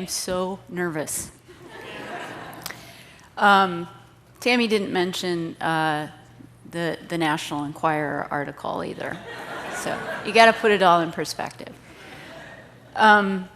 am so nervous. Tammy didn't mention the National Enquirer article either. So you got to put it all in perspective. I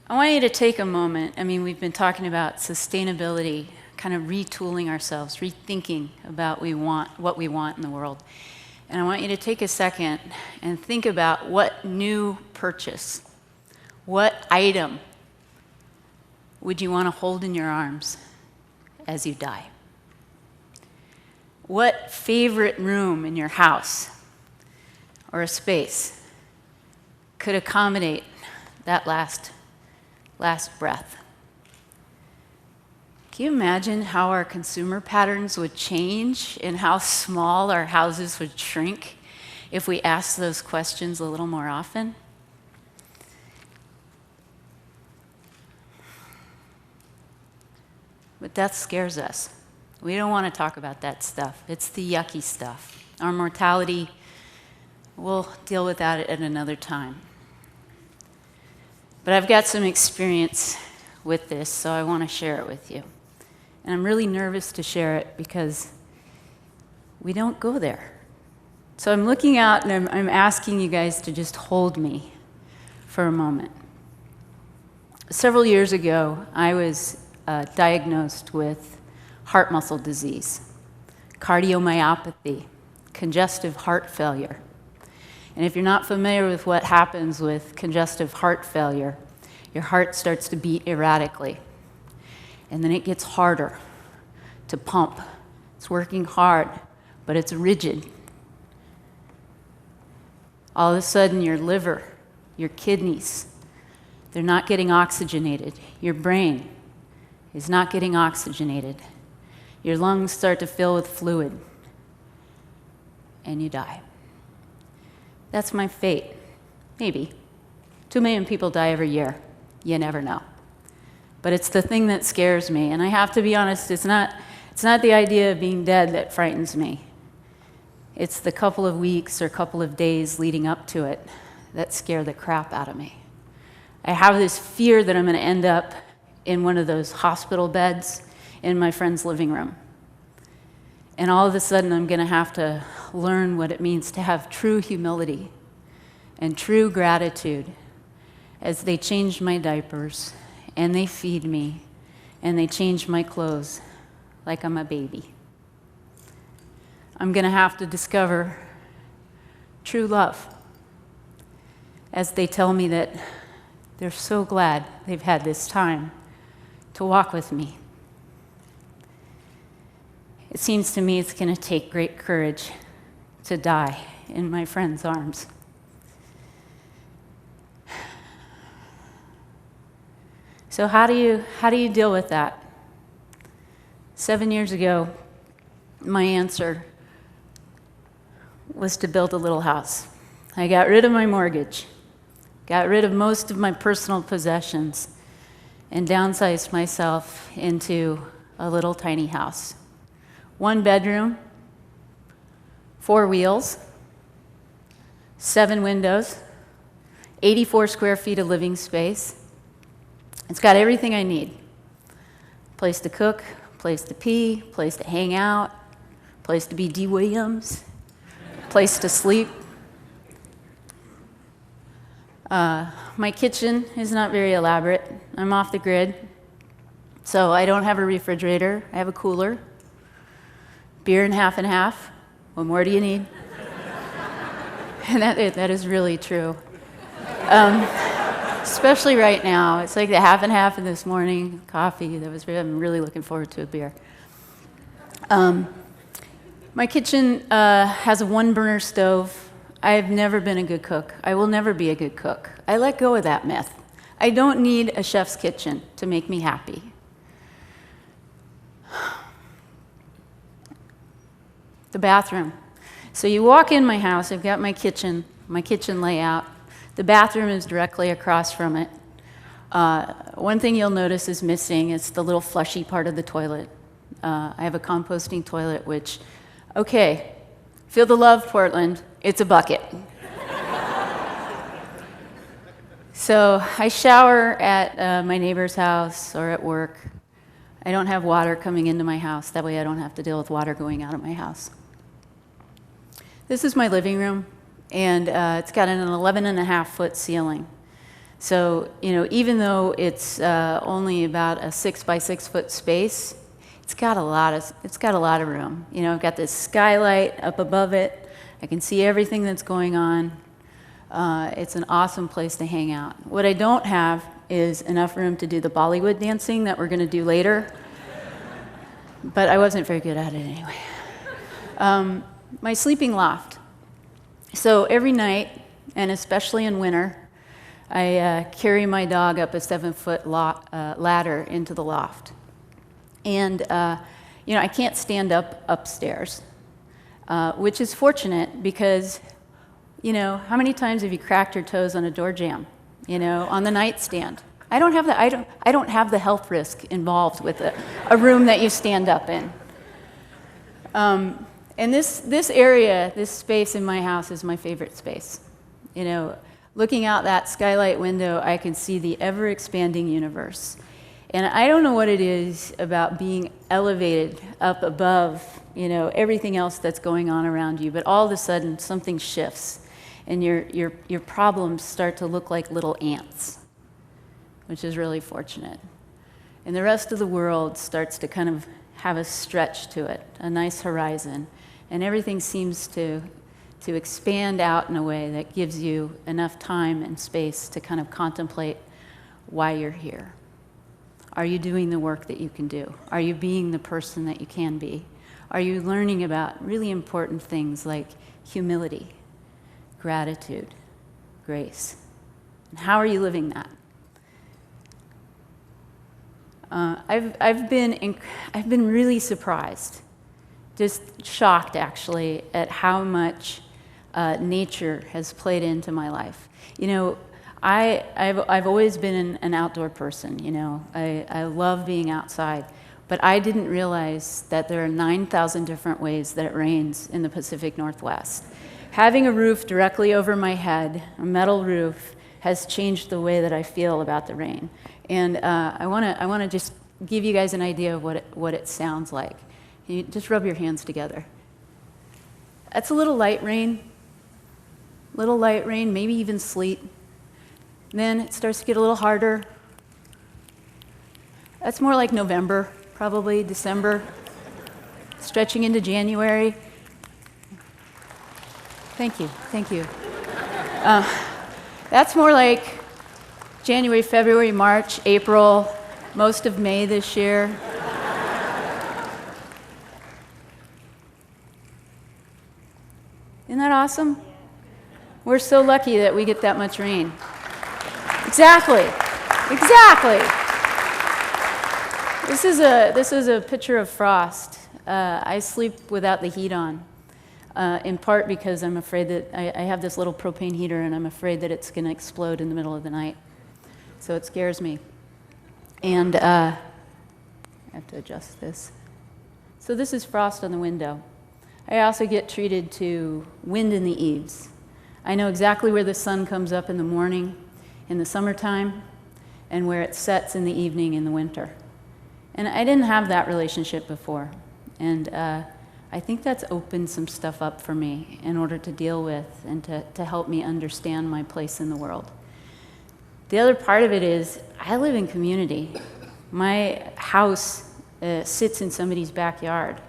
want you to take a moment. I mean, we've been talking about sustainability, kind of retooling ourselves, rethinking about what we want in the world. And I want you to take a second and think about what new purchase, what item would you want to hold in your arms as you die? What favorite room in your house or a space could accommodate that last breath? Can you imagine how our consumer patterns would change and how small our houses would shrink if we asked those questions a little more often? But death scares us. We don't want to talk about that stuff. It's the yucky stuff. Our mortality, we'll deal with that at another time. But I've got some experience with this, so I want to share it with you. And I'm really nervous to share it because we don't go there. So I'm looking out and I'm asking you guys to just hold me for a moment. Several years ago, I was diagnosed with heart muscle disease, cardiomyopathy, congestive heart failure. And if you're not familiar with what happens with congestive heart failure, your heart starts to beat erratically. And then it gets harder to pump. It's working hard, but it's rigid. All of a sudden, your liver, your kidneys, they're not getting oxygenated. Your brain is not getting oxygenated. Your lungs start to fill with fluid, and you die. That's my fate. Maybe. 2 million people die every year. You never know. But it's the thing that scares me. And I have to be honest, it's not the idea of being dead that frightens me. It's the couple of weeks or couple of days leading up to it that scare the crap out of me. I have this fear that I'm going to end up in one of those hospital beds in my friend's living room. And all of a sudden, I'm going to have to learn what it means to have true humility and true gratitude as they change my diapers and they feed me and they change my clothes like I'm a baby. I'm going to have to discover true love as they tell me that they're so glad they've had this time to walk with me. It seems to me it's going to take great courage to die in my friend's arms. So how do you deal with that? 7 years ago, my answer was to build a little house. I got rid of my mortgage, got rid of most of my personal possessions, and downsized myself into a little tiny house. 1 bedroom, 4 wheels, 7 windows, 84 square feet of living space. It's got everything I need. Place to cook, place to pee, place to hang out, place to be Dee Williams, place to sleep. My kitchen is not very elaborate. I'm off the grid. So I don't have a refrigerator. I have a cooler. Beer and half. What more do you need? And that is really true. Especially right now. It's like the half and half in this morning coffee. I'm really looking forward to a beer. My kitchen has a 1-burner stove. I've never been a good cook. I will never be a good cook. I let go of that myth. I don't need a chef's kitchen to make me happy. The bathroom. So you walk in my house, I've got my kitchen layout. The bathroom is directly across from it. One thing you'll notice is missing is the little flushy part of the toilet. I have a composting toilet, which, okay, feel the love, Portland, it's a bucket. So I shower at my neighbor's house or at work. I don't have water coming into my house. That way I don't have to deal with water going out of my house. This is my living room, and it's got an 11.5-foot ceiling. So, even though it's only about a 6-by-6-foot space, it's got a lot of room. I've got this skylight up above it. I can see everything that's going on. It's an awesome place to hang out. What I don't have is enough room to do the Bollywood dancing that we're going to do later. But I wasn't very good at it anyway. My sleeping loft. So every night, and especially in winter, I carry my dog up a 7-foot ladder into the loft. And, I can't stand up upstairs, which is fortunate because, how many times have you cracked your toes on a door jamb, on the nightstand? I don't have the health risk involved with a room that you stand up in. And this area, this space in my house is my favorite space. Looking out that skylight window, I can see the ever-expanding universe. And I don't know what it is about being elevated up above, everything else that's going on around you, but all of a sudden something shifts, and your problems start to look like little ants, which is really fortunate. And the rest of the world starts to kind of have a stretch to it, a nice horizon, and everything seems to expand out in a way that gives you enough time and space to kind of contemplate why you're here. Are you doing the work that you can do? Are you being the person that you can be? Are you learning about really important things like humility, gratitude, grace? And how are you living that? I've been really surprised, just shocked actually, at how much nature has played into my life. I've always been an outdoor person. I love being outside, but I didn't realize that there are 9,000 different ways that it rains in the Pacific Northwest. Having a roof directly over my head, a metal roof, has changed the way that I feel about the rain. And I want to just give you guys an idea of what it sounds like. You just rub your hands together. That's a little light rain, maybe even sleet. Then it starts to get a little harder. That's more like November, probably December, stretching into January. Thank you. That's more like January, February, March, April, most of May this year. Isn't that awesome? We're so lucky that we get that much rain. Exactly. This is a picture of frost. I sleep without the heat on, in part because I'm afraid that I have this little propane heater and I'm afraid that it's going to explode in the middle of the night. So it scares me. And I have to adjust this. So this is frost on the window. I also get treated to wind in the eaves. I know exactly where the sun comes up in the morning in the summertime and where it sets in the evening in the winter. And I didn't have that relationship before. And I think that's opened some stuff up for me in order to deal with and to help me understand my place in the world. The other part of it is I live in community. My house sits in somebody's backyard.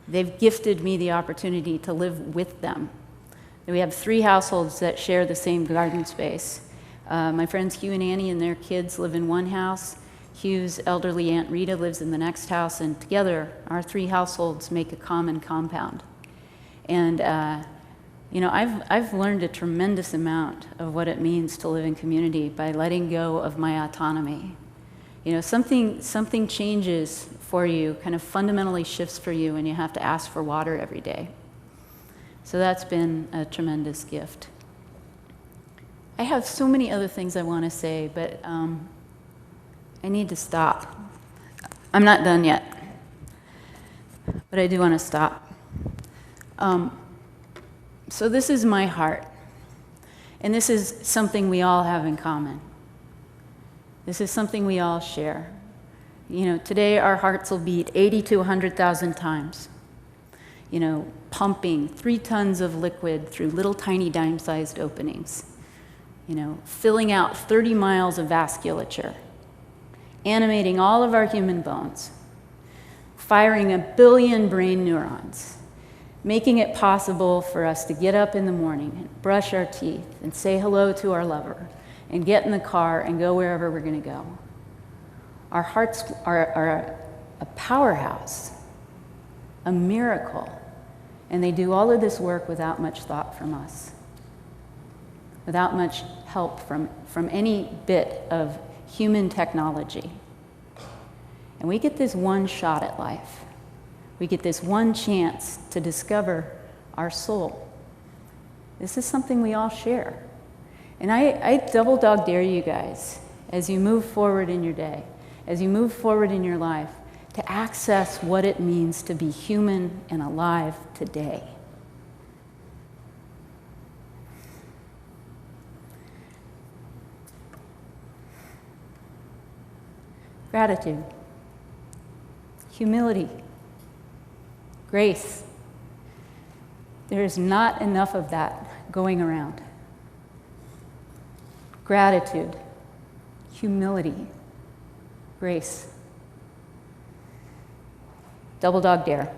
They've gifted me the opportunity to live with them. We have 3 households that share the same garden space. My friends Hugh and Annie and their kids live in one house. Hugh's elderly Aunt Rita lives in the next house, and together our 3 households make a common compound. And I've learned a tremendous amount of what it means to live in community by letting go of my autonomy. Something changes for you, kind of fundamentally shifts for you, and you have to ask for water every day. So that's been a tremendous gift. I have so many other things I want to say, but I need to stop. I'm not done yet, but I do want to stop. So this is my heart. And this is something we all have in common. This is something we all share. You know, today our hearts will beat 80 to 100,000 times. You know, pumping 3 tons of liquid through little tiny dime-sized openings. You know, filling out 30 miles of vasculature. Animating all of our human bones. Firing 1 billion brain neurons. Making it possible for us to get up in the morning and brush our teeth and say hello to our lover and get in the car and go wherever we're going to go. Our hearts are a powerhouse, a miracle, and they do all of this work without much thought from us, without much help from any bit of human technology. And we get this one shot at life. We get this one chance to discover our soul. This is something we all share. And I double dog dare you guys, as you move forward in your day, as you move forward in your life, to access what it means to be human and alive today. Gratitude, humility, grace. There is not enough of that going around. Gratitude, humility, grace. Double dog dare.